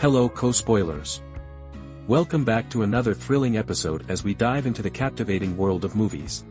Hello co-spoilers. Welcome back to another thrilling episode as we dive into the captivating world of movies.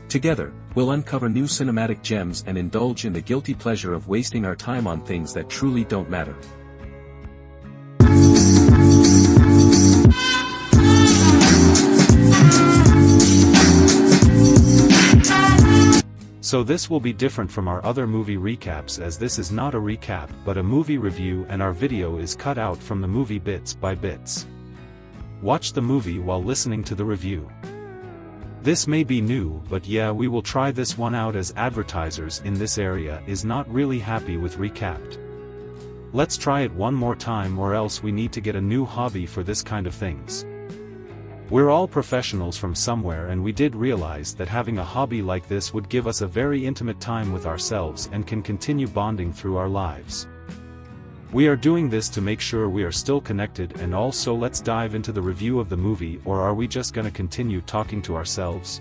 Together, we'll uncover new cinematic gems and indulge in the guilty pleasure of wasting our time on things that truly don't matter. So this will be different from our other movie recaps, as this is not a recap but a movie review, and our video is cut out from the movie bits by bits. Watch the movie while listening to the review. This may be new, but yeah, we will try this one out as advertisers in this area is not really happy with recapped. Let's try it one more time, or else we need to get a new hobby for this kind of things. We're all professionals from somewhere, and we did realize that having a hobby like this would give us a very intimate time with ourselves and can continue bonding through our lives. We are doing this to make sure we are still connected, and also let's dive into the review of the movie, or are we just gonna continue talking to ourselves?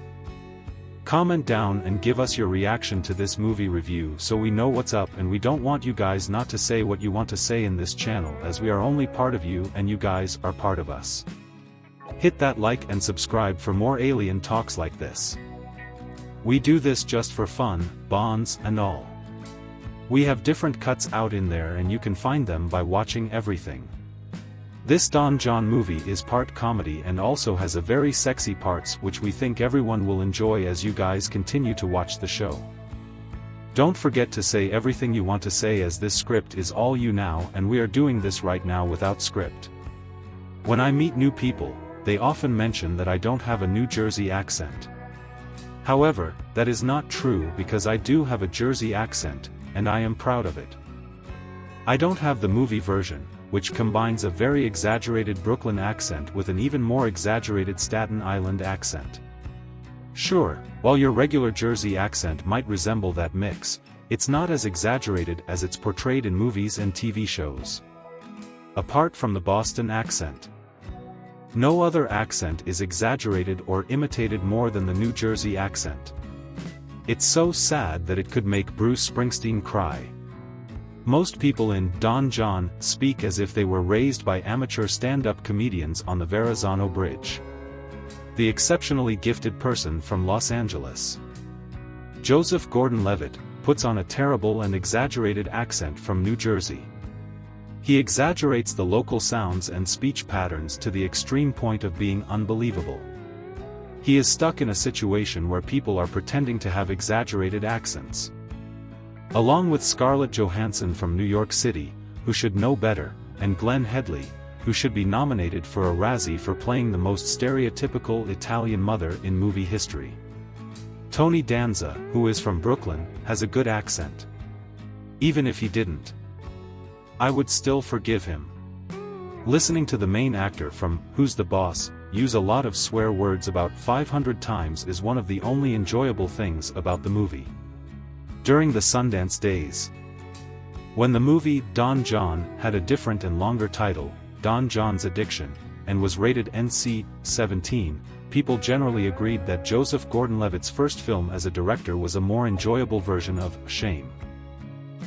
Comment down and give us your reaction to this movie review so we know what's up, and we don't want you guys not to say what you want to say in this channel, as we are only part of you and you guys are part of us. Hit that like and subscribe for more alien talks like this. We do this just for fun, bonds and all. We have different cuts out in there, and you can find them by watching everything. This Don Jon movie is part comedy and also has a very sexy parts which we think everyone will enjoy as you guys continue to watch the show. Don't forget to say everything you want to say, as this script is all you now, and we are doing this right now without script. When I meet new people, they often mention that I don't have a New Jersey accent. However, that is not true, because I do have a Jersey accent, and I am proud of it. I don't have the movie version, which combines a very exaggerated Brooklyn accent with an even more exaggerated Staten Island accent. Sure, while your regular Jersey accent might resemble that mix, it's not as exaggerated as it's portrayed in movies and TV shows. Apart from the Boston accent, no other accent is exaggerated or imitated more than the New Jersey accent. It's so sad that it could make Bruce Springsteen cry. Most people in Don Jon speak as if they were raised by amateur stand-up comedians on the Verrazano Bridge. The exceptionally gifted person from Los Angeles, Joseph Gordon-Levitt, puts on a terrible and exaggerated accent from New Jersey. He exaggerates the local sounds and speech patterns to the extreme point of being unbelievable. He is stuck in a situation where people are pretending to have exaggerated accents. Along with Scarlett Johansson from New York City, who should know better, and Glenn Headley, who should be nominated for a Razzie for playing the most stereotypical Italian mother in movie history. Tony Danza, who is from Brooklyn, has a good accent. Even if he didn't, I would still forgive him. Listening to the main actor from Who's the Boss use a lot of swear words about 500 times is one of the only enjoyable things about the movie. During the Sundance days, when the movie Don Jon had a different and longer title, Don Jon's Addiction, and was rated NC-17, people generally agreed that Joseph Gordon-Levitt's first film as a director was a more enjoyable version of Shame.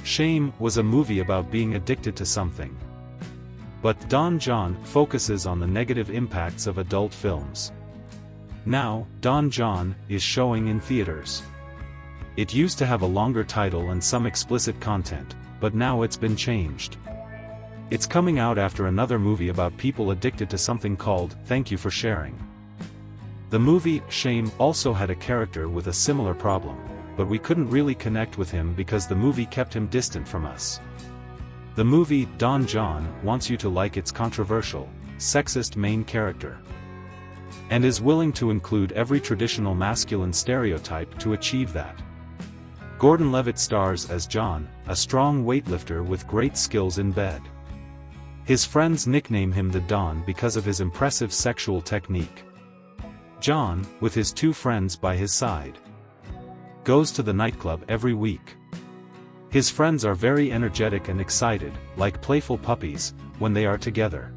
Shame was a movie about being addicted to something. But Don Jon focuses on the negative impacts of adult films. Now, Don Jon is showing in theaters. It used to have a longer title and some explicit content, but now it's been changed. It's coming out after another movie about people addicted to something called Thank You for Sharing. The movie Shame also had a character with a similar problem, but we couldn't really connect with him because the movie kept him distant from us. The movie Don Jon wants you to like its controversial, sexist main character, and is willing to include every traditional masculine stereotype to achieve that. Gordon-Levitt stars as John, a strong weightlifter with great skills in bed. His friends nickname him the Don because of his impressive sexual technique. John, with his two friends by his side, goes to the nightclub every week. His friends are very energetic and excited, like playful puppies, when they are together.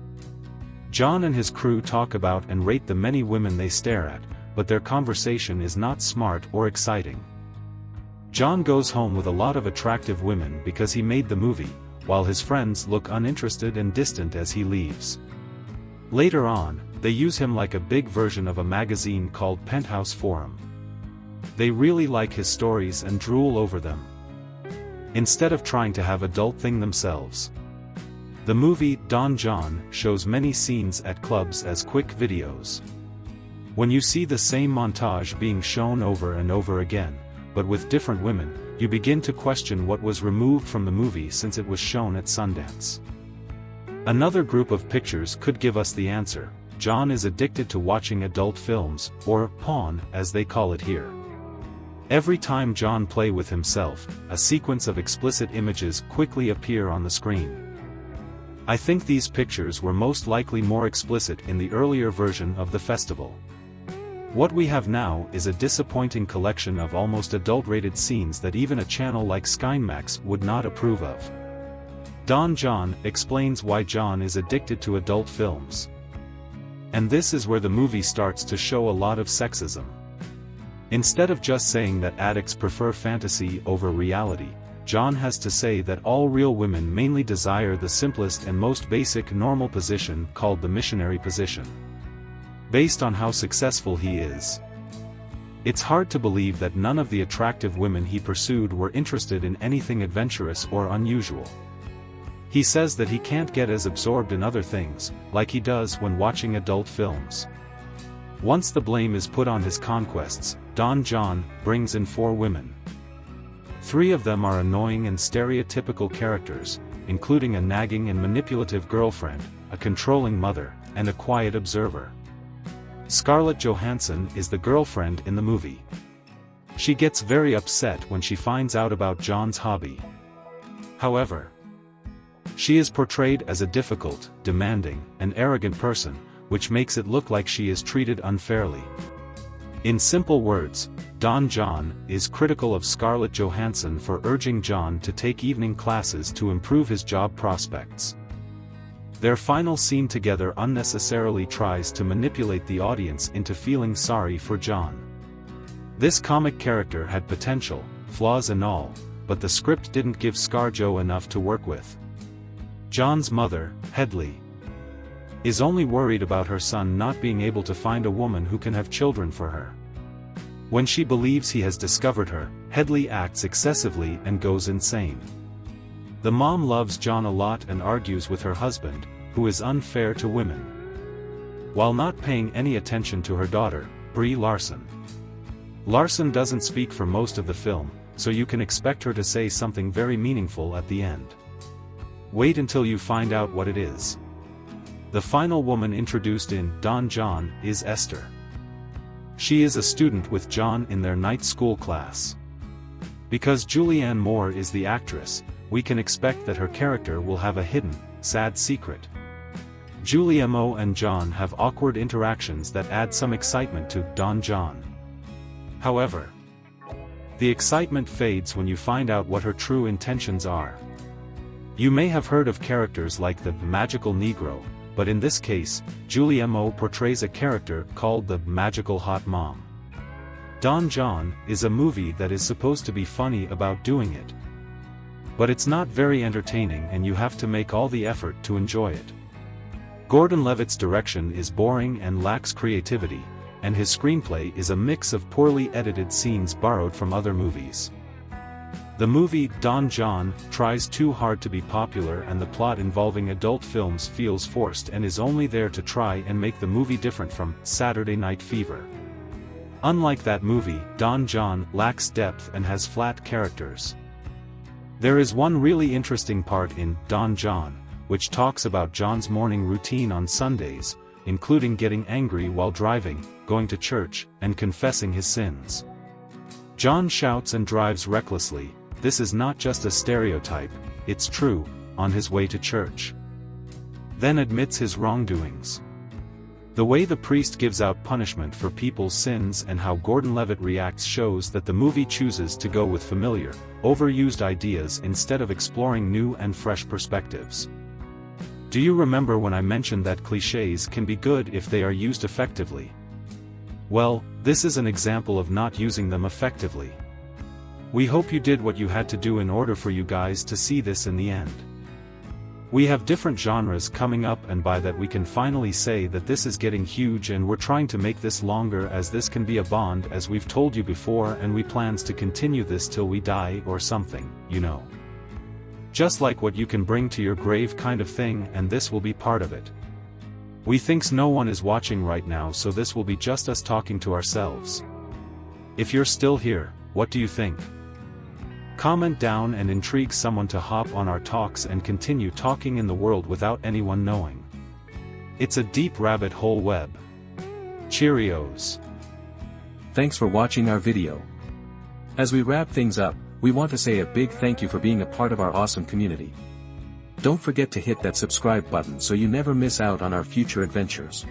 John and his crew talk about and rate the many women they stare at, but their conversation is not smart or exciting. John goes home with a lot of attractive women because he made the movie, while his friends look uninterested and distant as he leaves. Later on, they use him like a big version of a magazine called Penthouse Forum. They really like his stories and drool over them, instead of trying to have adult thing themselves. The movie Don Jon shows many scenes at clubs as quick videos. When you see the same montage being shown over and over again, but with different women, you begin to question what was removed from the movie since it was shown at Sundance. Another group of pictures could give us the answer. Jon is addicted to watching adult films, or porn as they call it here. Every time Jon plays with himself, a sequence of explicit images quickly appear on the screen. I think these pictures were most likely more explicit in the earlier version of the festival. What we have now is a disappointing collection of almost adult-rated scenes that even a channel like Skinemax would not approve of. Don Jon explains why Jon is addicted to adult films. And this is where the movie starts to show a lot of sexism. Instead of just saying that addicts prefer fantasy over reality, Jon has to say that all real women mainly desire the simplest and most basic normal position called the missionary position. Based on how successful he is, it's hard to believe that none of the attractive women he pursued were interested in anything adventurous or unusual. He says that he can't get as absorbed in other things, like he does when watching adult films. Once the blame is put on his conquests, Don Jon brings in 4 women. 3 of them are annoying and stereotypical characters, including a nagging and manipulative girlfriend, a controlling mother, and a quiet observer. Scarlett Johansson is the girlfriend in the movie. She gets very upset when she finds out about Jon's hobby. However, she is portrayed as a difficult, demanding, and arrogant person, which makes it look like she is treated unfairly. In simple words, Don Jon is critical of Scarlett Johansson for urging Jon to take evening classes to improve his job prospects. Their final scene together unnecessarily tries to manipulate the audience into feeling sorry for Jon. This comic character had potential, flaws and all, but the script didn't give ScarJo enough to work with. Jon's mother, Hedley, is only worried about her son not being able to find a woman who can have children for her. When she believes he has discovered her, Hedley acts excessively and goes insane. The mom loves Jon a lot and argues with her husband, who is unfair to women, while not paying any attention to her daughter, Brie Larson. Larson doesn't speak for most of the film, so you can expect her to say something very meaningful at the end. Wait until you find out what it is. The final woman introduced in Don Jon is Esther. She is a student with Jon in their night school class. Because Julianne Moore is the actress, we can expect that her character will have a hidden, sad secret. Julianne Moore and Jon have awkward interactions that add some excitement to Don Jon. However, the excitement fades when you find out what her true intentions are. You may have heard of characters like the Magical Negro, but in this case, Julianne Moore portrays a character called the Magical Hot Mom. Don Jon is a movie that is supposed to be funny about doing it. But it's not very entertaining and you have to make all the effort to enjoy it. Gordon Levitt's direction is boring and lacks creativity, and his screenplay is a mix of poorly edited scenes borrowed from other movies. The movie Don Jon tries too hard to be popular and the plot involving adult films feels forced and is only there to try and make the movie different from Saturday Night Fever. Unlike that movie, Don Jon lacks depth and has flat characters. There is one really interesting part in Don Jon, which talks about Jon's morning routine on Sundays, including getting angry while driving, going to church, and confessing his sins. Jon shouts and drives recklessly. This is not just a stereotype, it's true, on his way to church. Then admits his wrongdoings. The way the priest gives out punishment for people's sins and how Gordon Levitt reacts shows that the movie chooses to go with familiar, overused ideas instead of exploring new and fresh perspectives. Do you remember when I mentioned that clichés can be good if they are used effectively? Well, this is an example of not using them effectively. We hope you did what you had to do in order for you guys to see this in the end. We have different genres coming up, and by that we can finally say that this is getting huge, and we're trying to make this longer, as this can be a bond, as we've told you before, and we plans to continue this till we die or something, you know. Just like what you can bring to your grave kind of thing, and this will be part of it. We thinks no one is watching right now, so this will be just us talking to ourselves. If you're still here, what do you think? Comment down and intrigue someone to hop on our talks and continue talking in the world without anyone knowing. It's a deep rabbit hole web. Cheerios. Thanks for watching our video. As we wrap things up, we want to say a big thank you for being a part of our awesome community. Don't forget to hit that subscribe button so you never miss out on our future adventures.